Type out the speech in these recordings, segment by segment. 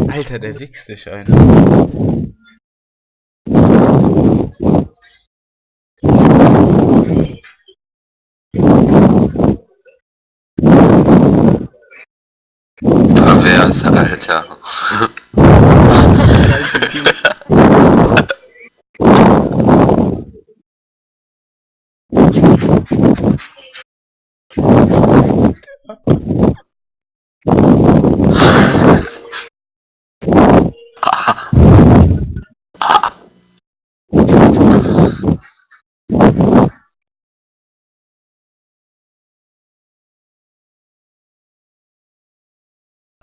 Alter, der wichst dich ein. Pervers, Alter.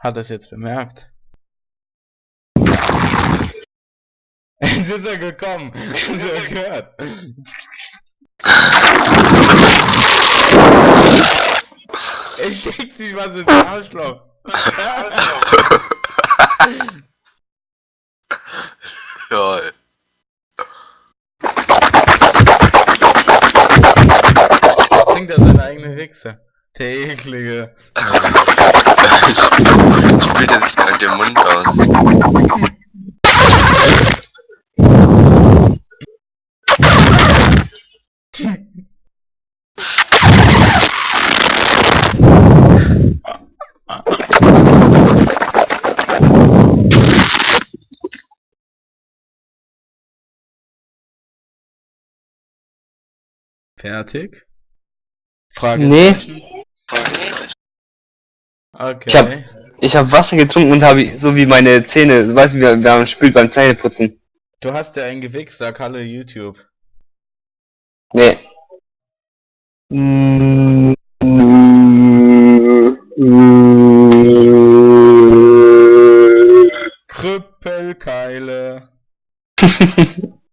Hat das jetzt bemerkt? Jetzt ist er gekommen. Hast du das gehört? Ich steck dich was ins Arschloch. Lol. Trinkt er seine eigene Wichse. Der eklige. Spült er sich da mit dem Mund aus. Fertig? Frage. Nee, Okay. ich hab Wasser getrunken und habe so wie meine Zähne, weißt du, wir haben spült beim Zähneputzen. Du hast ja ein Gewichs, sag hallo YouTube. Nee. Krüppelkeile.